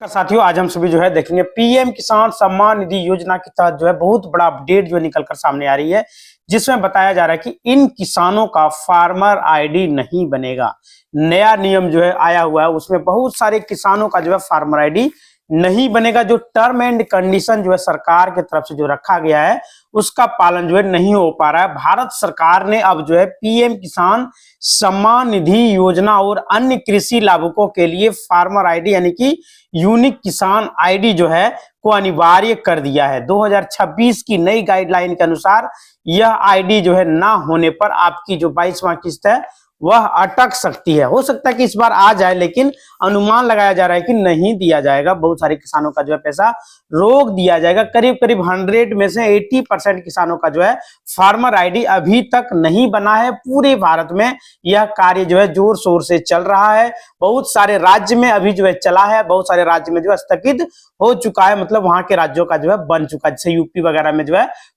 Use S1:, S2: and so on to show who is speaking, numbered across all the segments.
S1: साथियों, आज हम सभी देखेंगे पीएम किसान सम्मान निधि योजना के तहत बहुत बड़ा अपडेट निकलकर सामने आ रही है, जिसमें बताया जा रहा है कि इन किसानों का फार्मर आईडी नहीं बनेगा। नया नियम आया हुआ है, उसमें बहुत सारे किसानों का फार्मर आईडी नहीं बनेगा। जो टर्म एंड कंडीशन सरकार की तरफ से रखा गया है, उसका पालन नहीं हो पा रहा है। भारत सरकार ने अब पीएम किसान सम्मान निधि योजना और अन्य कृषि लाभुकों के लिए फार्मर आईडी यानी कि यूनिक किसान आईडी को अनिवार्य कर दिया है। 2026 की नई गाइडलाइन के अनुसार यह आईडी ना होने पर आपकी जो 22वां किस्त है वह अटक सकती है। हो सकता है कि इस बार आ जाए, लेकिन अनुमान लगाया जा रहा है कि नहीं दिया जाएगा। बहुत सारे किसानों का पैसा रोक दिया जाएगा। करीब करीब 100 में से 80% किसानों का फार्मर आईडी अभी तक नहीं बना है। पूरे भारत में यह कार्य जोर शोर से चल रहा है। बहुत सारे राज्य में अभी चला है, बहुत सारे राज्य में स्थगित हो चुका है। मतलब वहां के राज्यों का बन चुका है। जैसे यूपी वगैरह में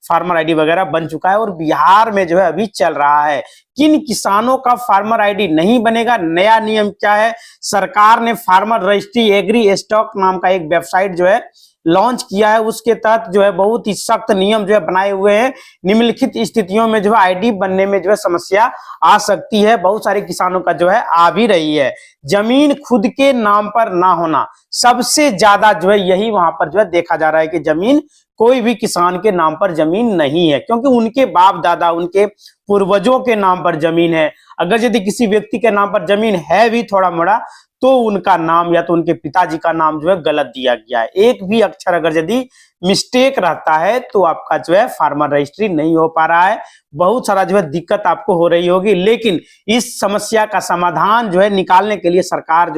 S1: फार्मर आईडी वगैरह बन चुका है, और बिहार में अभी चल रहा है। किन किसानों का फार्मर आईडी नहीं बनेगा? नया नियम क्या है? सरकार ने फार्मर रजिस्ट्री एग्री स्टॉक नाम का एक वेबसाइट लॉन्च किया है। उसके तहत बहुत ही सख्त नियम बनाए हुए हैं। निम्नलिखित स्थितियों में आईडी बनने में समस्या आ सकती है। बहुत सारे किसानों का आ भी रही है। जमीन खुद के नाम पर ना होना सबसे ज्यादा यही वहां पर देखा जा रहा है कि जमीन कोई भी किसान के नाम पर जमीन नहीं है, क्योंकि उनके बाप दादा, उनके पूर्वजों के नाम पर जमीन है। अगर यदि किसी व्यक्ति के नाम पर जमीन है भी थोड़ा मोड़ा, तो उनका नाम या तो उनके पिताजी का नाम गलत दिया गया है। एक भी अक्षर अगर यदि मिस्टेक रहता है तो आपका फार्मर रजिस्ट्री नहीं हो पा रहा है। बहुत सारा दिक्कत आपको हो रही होगी, लेकिन इस समस्या का समाधान निकालने के लिए सरकार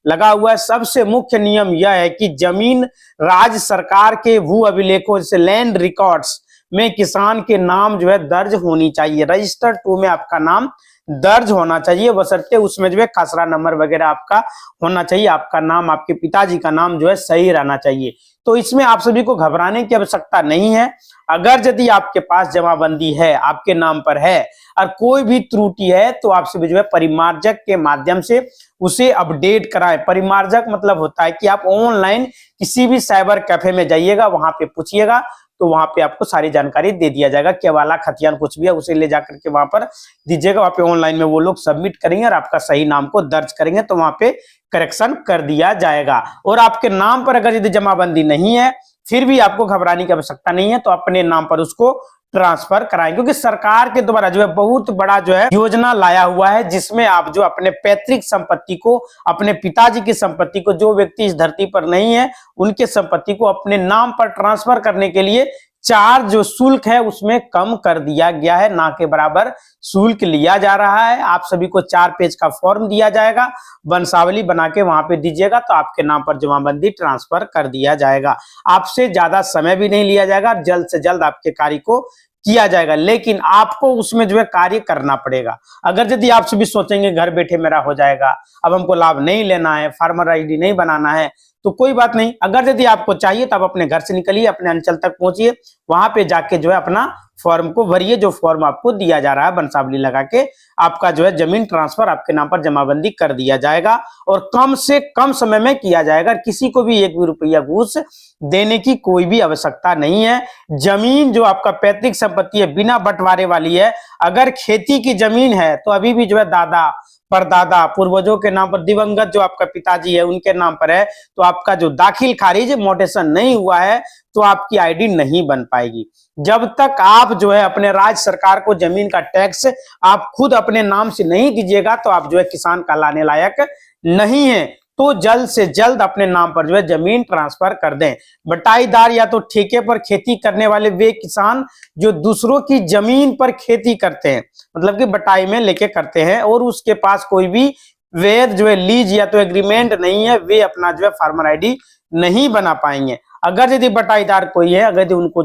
S1: लगा हुआ है। सबसे मुख्य नियम यह है कि जमीन राज्य सरकार के भू अभिलेखों जैसे लैंड रिकॉर्ड्स में किसान के नाम दर्ज होनी चाहिए। रजिस्टर 2 में आपका नाम दर्ज होना चाहिए, बशर्ते उसमें खसरा नंबर वगैरह आपका होना चाहिए। आपका नाम, आपके पिताजी का नाम सही रहना चाहिए। तो इसमें आप सभी को घबराने की आवश्यकता नहीं है। अगर यदि आपके पास जमाबंदी है, आपके नाम पर है, और कोई भी त्रुटि है, तो आप सभी परिमार्जक के माध्यम से उसे अपडेट कराएं। परिमार्जक मतलब होता है कि आप ऑनलाइन किसी भी साइबर कैफे में जाइएगा, वहां पे पूछिएगा, तो वहां पे आपको सारी जानकारी दे दिया जाएगा। केवाला खतियान कुछ भी है, उसे ले जाकर के वहां पर दीजिएगा। वहां पे ऑनलाइन में वो लोग सबमिट करेंगे और आपका सही नाम को दर्ज करेंगे, तो वहां पे करेक्शन कर दिया जाएगा। और आपके नाम पर अगर यदि जमाबंदी नहीं है, फिर भी आपको घबराने की आवश्यकता नहीं है, तो अपने नाम पर उसको ट्रांसफर कराएं। क्योंकि सरकार के द्वारा बहुत बड़ा योजना लाया हुआ है, जिसमें आप अपने पैतृक संपत्ति को, अपने पिताजी की संपत्ति को, जो व्यक्ति इस धरती पर नहीं है, उनके संपत्ति को अपने नाम पर ट्रांसफर करने के लिए चार्ज शुल्क है उसमें कम कर दिया गया है। ना के बराबर शुल्क लिया जा रहा है। आप सभी को 4 पेज का फॉर्म दिया जाएगा, वंशावली बना के वहां पे दीजिएगा, तो आपके नाम पर जमाबंदी ट्रांसफर कर दिया जाएगा। आपसे ज्यादा समय भी नहीं लिया जाएगा, जल्द से जल्द आपके कार्य को किया जाएगा। लेकिन आपको उसमें कार्य करना पड़ेगा। अगर यदि आप सभी सोचेंगे घर बैठे मेरा हो जाएगा, अब हमको लाभ नहीं लेना है, फार्मर आईडी नहीं बनाना है, तो कोई बात नहीं। अगर यदि आपको चाहिए तो आप अपने घर से निकलिए, अपने अंचल तक पहुंचिए, वहां पे जाके अपना फॉर्म को भरिए। जो फॉर्म आपको दिया जा रहा है, वंशावली लगा के आपका जमीन ट्रांसफर आपके नाम पर जमाबंदी कर दिया जाएगा, और कम से कम समय में किया जाएगा। किसी को भी 1 भी रुपया घूस देने की कोई भी आवश्यकता नहीं है। जमीन जो आपका पैतृक संपत्ति है, बिना बंटवारे वाली है। अगर खेती की जमीन है तो अभी भी दादा, परदादा, पूर्वजों के नाम पर, दिवंगत जो आपका पिताजी है उनके नाम पर है, तो आपका जो दाखिल खारिज मोटेशन नहीं हुआ है, तो आपकी आईडी नहीं बन पाएगी। जब तक आप अपने राज्य सरकार को जमीन का टैक्स आप खुद अपने नाम से नहीं दीजिएगा, तो आप किसान कहलाने लायक नहीं है। तो जल्द से जल्द अपने नाम पर जमीन ट्रांसफर कर दें। बटाईदार या तो ठेके पर खेती करने वाले वे किसान जो दूसरों की जमीन पर खेती करते हैं, मतलब कि बटाई में लेके करते हैं, और उसके पास कोई भी वैध लीज या तो एग्रीमेंट नहीं है, वे अपना फार्मर आईडी नहीं बना पाएंगे। अगर यदि बटाईदार कोई है, अगर यदि उनको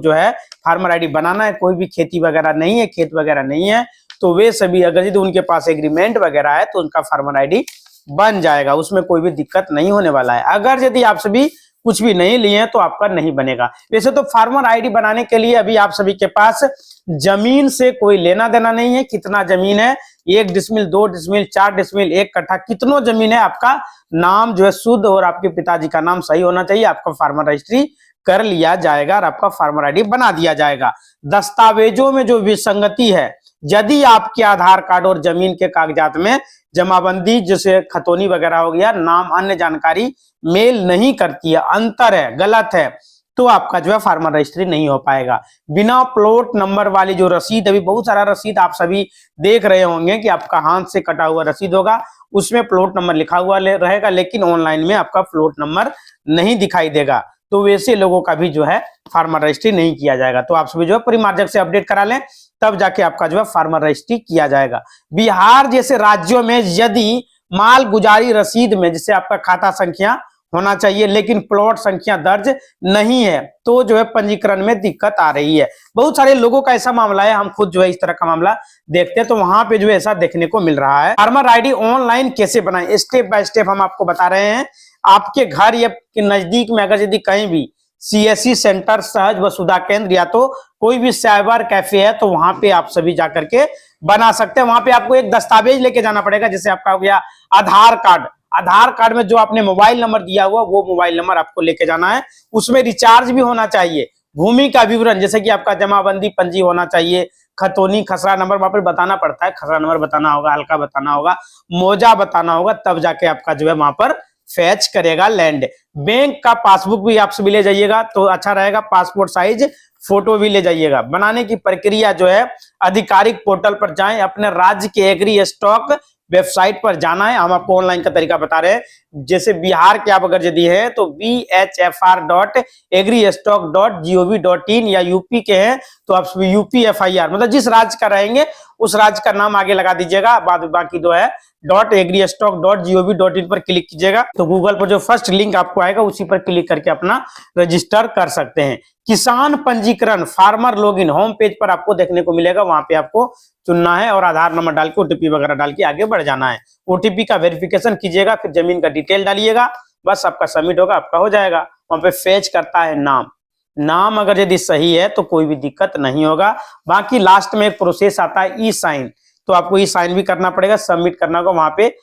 S1: फार्मर आईडी बनाना है, कोई भी खेती वगैरह नहीं है, खेत वगैरह नहीं है, तो वे सभी, अगर यदि उनके पास एग्रीमेंट वगैरह है, तो उनका फार्मर आईडी बन जाएगा। उसमें कोई भी दिक्कत नहीं होने वाला है। अगर यदि आप सभी कुछ भी नहीं लिए हैं तो आपका नहीं बनेगा। वैसे तो फार्मर आईडी बनाने के लिए अभी आप सभी के पास जमीन से कोई लेना देना नहीं है। कितना जमीन है, 1 डिसमिल, 2 डिसमिल, 4 डिसमिल, 1 कट्ठा, कितनो जमीन है, आपका नाम जो है शुद्ध और आपके पिताजी का नाम सही होना चाहिए। आपका फार्मर रजिस्ट्री कर लिया जाएगा और आपका फार्मर आईडी बना दिया जाएगा। दस्तावेजों में जो विसंगति है, यदि आपके आधार कार्ड और जमीन के कागजात में जमाबंदी जैसे खतौनी वगैरह हो गया, नाम, अन्य जानकारी मेल नहीं करती है, अंतर है, गलत है, तो आपका जो है फार्मर रजिस्ट्री नहीं हो पाएगा। बिना प्लॉट नंबर वाली जो रसीद, अभी बहुत सारा रसीद आप सभी देख रहे होंगे कि आपका हाथ से कटा हुआ रसीद होगा, उसमें प्लॉट नंबर लिखा हुआ रहेगा, लेकिन ऑनलाइन में आपका प्लॉट नंबर नहीं दिखाई देगा। तो वैसे लोगों का भी जो है फार्मर रजिस्ट्री नहीं किया जाएगा। तो आप सभी जो है परिमार्जक से अपडेट करा लें, तब जाके आपका जो है फार्मर रजिस्ट्री किया जाएगा। बिहार जैसे राज्यों में यदि माल गुजारी रसीद में जैसे आपका खाता संख्या होना चाहिए लेकिन प्लॉट संख्या दर्ज नहीं है, तो जो है पंजीकरण में दिक्कत आ रही है। बहुत सारे लोगों का ऐसा मामला है, हम खुद जो है इस तरह का मामला देखते हैं, तो वहां पे जो है ऐसा देखने को मिल रहा है। फार्मर आईडी ऑनलाइन कैसे बनाएं, स्टेप बाय स्टेप हम आपको बता रहे हैं। आपके घर या के नजदीक में अगर यदि कहीं भी CSC सेंटर, सहज वसुधा केंद्र या तो कोई भी साइबर कैफे है, तो वहां पे आप सभी जाकर के बना सकते हैं। वहां पे आपको एक दस्तावेज लेके जाना पड़ेगा, जैसे आपका हो गया आधार कार्ड। आधार कार्ड में जो आपने मोबाइल नंबर दिया हुआ, वो मोबाइल नंबर आपको लेके जाना है। उसमें रिचार्ज भी होना चाहिए। भूमि का विवरण, जैसे कि आपका जमाबंदी पंजी होना चाहिए, खतौनी, खसरा नंबर वहां पर बताना पड़ता है, खसरा नंबर बताना होगा, हल्का बताना होगा, मौजा बताना होगा, तब जाके आपका जो है वहां पर फैच करेगा लैंड। बैंक का पासबुक भी आप सभी ले जाइएगा तो अच्छा रहेगा। पासपोर्ट साइज फोटो भी ले जाइएगा। बनाने की प्रक्रिया जो है आधिकारिक पोर्टल पर जाएं, अपने राज्य के एग्री स्टॉक वेबसाइट पर जाना है। हम आपको ऑनलाइन का तरीका बता रहे हैं। जैसे बिहार के आप अगर यदि है तो bhfr.agristock.gov.in, या यूपी के हैं तो आप UPFIR, मतलब जिस राज्य का रहेंगे उस राज्य का नाम आगे लगा दीजिएगा। बाद बाकी जो है .agristock.gov.in पर क्लिक कीजिएगा तो गूगल पर जो फर्स्ट लिंक आपको आएगा उसी पर क्लिक करके अपना रजिस्टर कर सकते हैं। किसान पंजीकरण फार्मर लॉगिन होम पेज पर आपको देखने को मिलेगा। वहां पे आपको चुनना है और आधार नंबर डाल के OTP वगैरह डाल के आगे बढ़ जाना है। OTP का वेरिफिकेशन कीजिएगा, फिर जमीन का डिटेल डालिएगा, बस आपका सबमिट होगा, आपका हो जाएगा। वहां पे फेच करता है नाम अगर यदि सही है तो कोई भी दिक्कत नहीं होगा। बाकी लास्ट में एक प्रोसेस आता है E-साइन, तो आपको E-साइन भी करना पड़ेगा, सबमिट करना होगा। वहां पे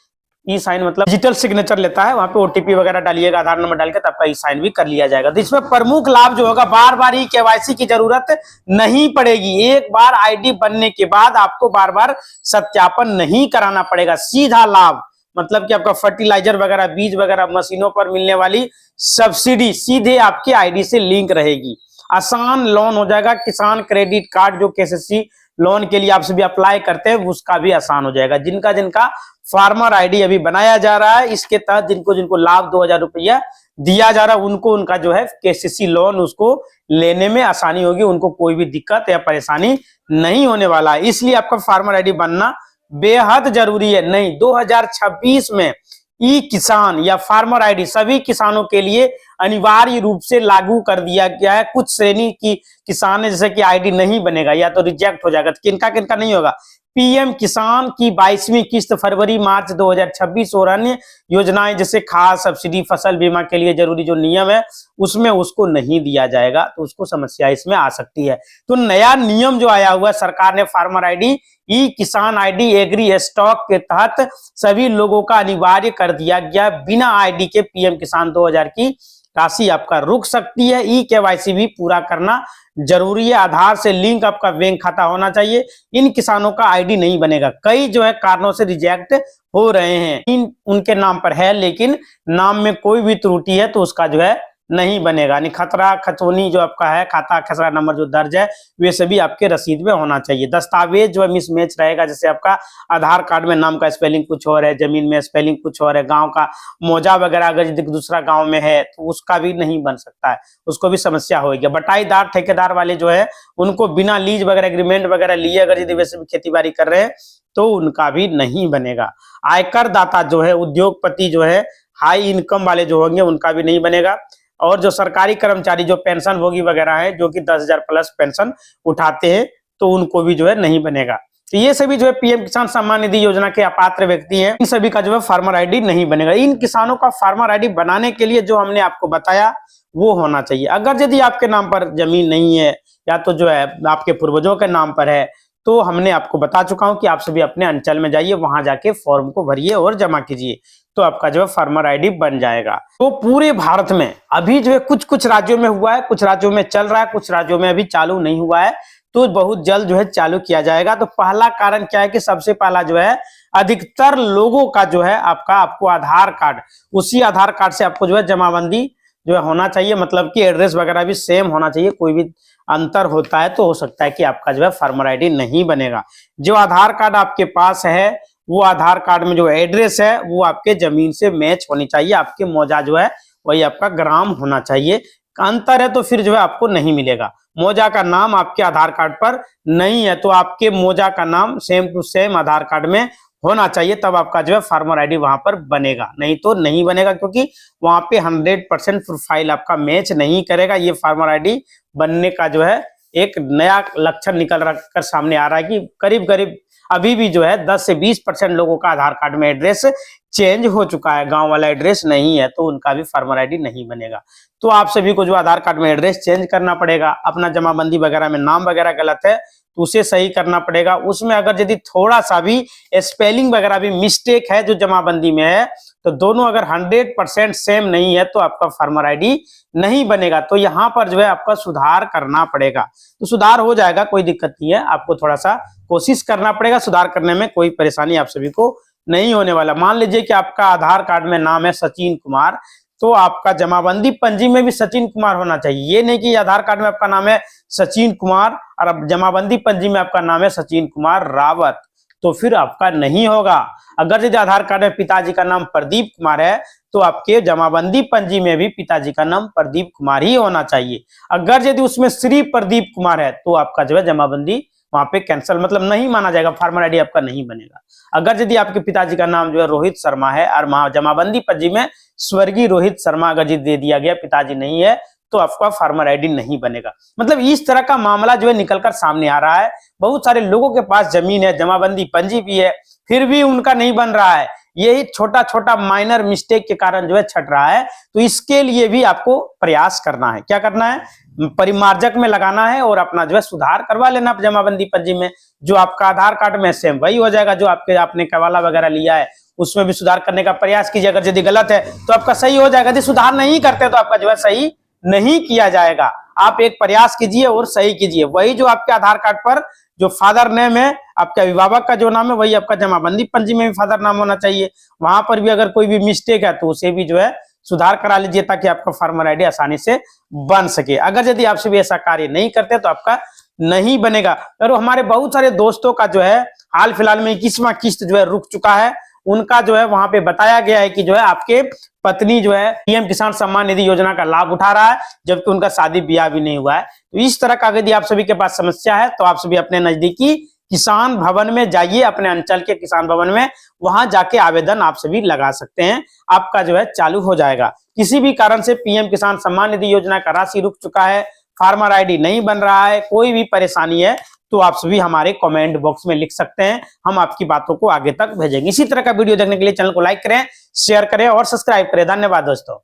S1: E-साइन मतलब डिजिटल सिग्नेचर लेता है, वहां पे OTP वगैरह डालिएगा, आधार नंबर डाल के तब आपका E-साइन भी कर लिया जाएगा। तो इसमें प्रमुख लाभ जो होगा, बार बार KYC की जरूरत नहीं पड़ेगी। एक बार आईडी बनने के बाद आपको बार बार सत्यापन नहीं कराना पड़ेगा। सीधा लाभ मतलब कि आपका फर्टिलाइजर वगैरह, बीज वगैरह, मशीनों पर मिलने वाली सब्सिडी सीधे आपके आईडी से लिंक रहेगी। आसान लोन हो जाएगा। किसान क्रेडिट कार्ड जो KCC लोन के लिए आप सभी अप्लाई करते हैं उसका भी आसान हो जाएगा। जिनका फार्मर आईडी अभी बनाया जा रहा है, इसके तहत जिनको लाभ 2000 रुपया दिया जा रहा है, उनको उनका जो है KCC लोन उसको लेने में आसानी होगी, उनको कोई भी दिक्कत या परेशानी नहीं होने वाला है। इसलिए आपका फार्मर आईडी बनना बेहद जरूरी है। नहीं, 2026 में किसान या फार्मर आईडी सभी किसानों के लिए अनिवार्य रूप से लागू कर दिया गया है। कुछ श्रेणी की किसान है जैसे कि आईडी नहीं बनेगा या तो रिजेक्ट हो जाएगा। किनका नहीं होगा? PM किसान की 22वीं किस्त फरवरी मार्च 2026 और अन्य योजनाएं जैसे खाद सब्सिडी, फसल बीमा के लिए जरूरी जो नियम है उसमें उसको नहीं दिया जाएगा, तो उसको समस्या इसमें आ सकती है। तो नया नियम जो आया हुआ है सरकार ने, फार्मर आईडी किसान आईडी एग्री स्टॉक के तहत सभी लोगों का अनिवार्य कर दिया गया। बिना आईडी के PM किसान 2000 की राशि आपका रुक सकती है। KYC भी पूरा करना जरूरी है। आधार से लिंक आपका बैंक खाता होना चाहिए। इन किसानों का आईडी नहीं बनेगा। कई जो है कारणों से रिजेक्ट हो रहे हैं। उनके नाम पर है लेकिन नाम में कोई भी त्रुटि है तो उसका जो है नहीं बनेगा। यानी खतरा खतौनी जो आपका है, खाता खसरा नंबर जो दर्ज है, वे सभी आपके रसीद में होना चाहिए। दस्तावेज जो है मिसमैच रहेगा, जैसे आपका आधार कार्ड में नाम का स्पेलिंग कुछ और है, जमीन में स्पेलिंग कुछ और है, गांव का मौजा वगैरह अगर दूसरा गांव में है तो उसका भी नहीं बन सकता है, उसको भी समस्या होगी। बटाईदार ठेकेदार वाले जो है उनको बिना लीज वगैरह एग्रीमेंट वगैरह लिए अगर यदि वैसे भी खेती बाड़ी कर रहे हैं तो उनका भी नहीं बनेगा। आयकर दाता जो है, उद्योगपति जो है, हाई इनकम वाले जो होंगे उनका भी नहीं बनेगा। और जो सरकारी कर्मचारी जो पेंशन भोगी वगैरह है, जो कि 10,000 प्लस पेंशन उठाते हैं, तो उनको भी जो है नहीं बनेगा। तो ये सभी जो है पीएम किसान सम्मान निधि योजना के अपात्र व्यक्ति हैं, इन सभी का जो है फार्मर आईडी नहीं बनेगा। इन किसानों का फार्मर आईडी बनाने के लिए जो हमने आपको बताया वो होना चाहिए। अगर यदि आपके नाम पर जमीन नहीं है या तो जो है आपके पूर्वजों के नाम पर है, तो हमने आपको बता चुका हूं कि आप सभी अपने अंचल में जाइए, वहां जाके फॉर्म को भरिए और जमा कीजिए, तो आपका जो है फार्मर आईडी बन जाएगा। तो पूरे भारत में अभी जो है कुछ कुछ राज्यों में हुआ है, कुछ राज्यों में चल रहा है, कुछ राज्यों में अभी चालू नहीं हुआ है, तो बहुत जल्द जो है चालू किया जाएगा। तो पहला कारण क्या है कि सबसे पहला जो है अधिकतर लोगों का जो है आपको आधार कार्ड, उसी आधार कार्ड से आपको जो है जमाबंदी जो है होना चाहिए, मतलब कि एड्रेस वगैरह भी सेम होना चाहिए। कोई भी अंतर होता है तो हो सकता है कि आपका जो है फार्मर आईडी नहीं बनेगा। जो आधार कार्ड आपके पास है वो आधार कार्ड में जो एड्रेस है वो आपके जमीन से मैच होनी चाहिए, आपके मौजा जो है वही आपका ग्राम होना चाहिए। अंतर है तो फिर जो है आपको नहीं मिलेगा। मौजा का नाम आपके आधार कार्ड पर नहीं है तो आपके मौजा का नाम same to same Aadhaar card में होना चाहिए, तब आपका जो है फार्मर आईडी वहां पर बनेगा, नहीं तो नहीं बनेगा, क्योंकि वहां पे 100% प्रोफाइल आपका मैच नहीं करेगा। ये फार्मर आईडी बनने का जो है एक नया लक्षण निकल कर सामने आ रहा है कि करीब करीब अभी भी जो है 10 से 20% लोगों का आधार कार्ड में एड्रेस चेंज हो चुका है, गांव वाला एड्रेस नहीं है, तो उनका भी फार्मर आईडी नहीं बनेगा। तो आप सभी को जो आधार कार्ड में एड्रेस चेंज करना पड़ेगा। अपना जमाबंदी वगैरह में नाम वगैरह गलत है तो उसे सही करना पड़ेगा। उसमें अगर यदि थोड़ा सा भी स्पेलिंग वगैरह भी मिस्टेक है जो जमाबंदी में है, तो दोनों अगर 100% सेम नहीं है तो आपका फार्मर आईडी नहीं बनेगा। तो यहाँ पर जो है आपका सुधार करना पड़ेगा। तो सुधार हो जाएगा, कोई दिक्कत नहीं है, आपको थोड़ा सा कोशिश करना पड़ेगा। सुधार करने में कोई परेशानी आप सभी को नहीं होने वाला। मान लीजिए कि आपका आधार कार्ड में नाम है सचिन कुमार, तो आपका जमाबंदी पंजी में भी सचिन कुमार होना चाहिए। ये नहीं कि आधार कार्ड में आपका नाम है सचिन कुमार और अब जमाबंदी पंजी में आपका नाम है सचिन कुमार रावत, तो फिर आपका नहीं होगा। अगर यदि आधार कार्ड में पिताजी का नाम प्रदीप कुमार है तो आपके जमाबंदी पंजी में भी पिताजी का नाम प्रदीप कुमार ही होना चाहिए। अगर यदि उसमें श्री प्रदीप कुमार है तो आपका जो है जमाबंदी वहां पे कैंसिल, मतलब नहीं माना जाएगा, फार्मर आईडी आपका नहीं बनेगा। अगर यदि आपके पिताजी का नाम जो है रोहित शर्मा है और जमाबंदी पंजी में स्वर्गीय रोहित शर्मा अगर दे दिया गया, पिताजी नहीं है, तो आपका फार्मर आईडी नहीं बनेगा। मतलब इस तरह का मामला जो है निकलकर सामने आ रहा है। बहुत सारे लोगों के पास जमीन है, जमाबंदी पंजी भी है, फिर भी उनका नहीं बन रहा है। यही छोटा छोटा माइनर मिस्टेक के कारण जो है छट रहा है। तो इसके लिए भी आपको प्रयास करना है। क्या करना है? परिमार्जक में लगाना है और अपना जो है सुधार करवा लेना जमाबंदी पंजी में। जो आपका आधार कार्ड में सेम वही हो जाएगा, जो आपने कवाला वगैरह लिया है उसमें भी सुधार करने का प्रयास कीजिए। अगर यदि गलत है तो आपका सही हो जाएगा। यदि सुधार नहीं करते तो आपका जो है सही नहीं किया जाएगा। आप एक प्रयास कीजिए और सही कीजिए। वही जो आपके आधार कार्ड पर जो फादर नेम है, आपके अभिभावक का जो नाम है, वही आपका जमाबंदी पंजी में भी फादर नाम होना चाहिए। वहां पर भी अगर कोई भी मिस्टेक है तो उसे भी जो है सुधार करा लीजिए, ताकि आपका फार्मर आईडी आसानी से बन सके। अगर यदि आपसे भी ऐसा कार्य नहीं करते तो आपका नहीं बनेगा। और हमारे बहुत सारे दोस्तों का जो है हाल फिलहाल में 21वां किस्त जो है रुक चुका है। उनका जो है वहां पे बताया गया है कि जो है आपके पत्नी जो है पीएम किसान सम्मान निधि योजना का लाभ उठा रहा है, जबकि उनका शादी ब्याह भी नहीं हुआ है। तो इस तरह का यदि आप सभी के पास समस्या है तो आप सभी अपने नजदीकी किसान भवन में जाइए, अपने अंचल के किसान भवन में, वहां जाके आवेदन आप सभी लगा सकते हैं। आपका जो है चालू हो जाएगा। किसी भी कारण से पीएम किसान सम्मान निधि योजना का राशि रुक चुका है, फार्मर आईडी नहीं बन रहा है, कोई भी परेशानी है, तो आप सभी हमारे कमेंट बॉक्स में लिख सकते हैं। हम आपकी बातों को आगे तक भेजेंगे। इसी तरह का वीडियो देखने के लिए चैनल को लाइक करें, शेयर करें और सब्सक्राइब करें। धन्यवाद दोस्तों।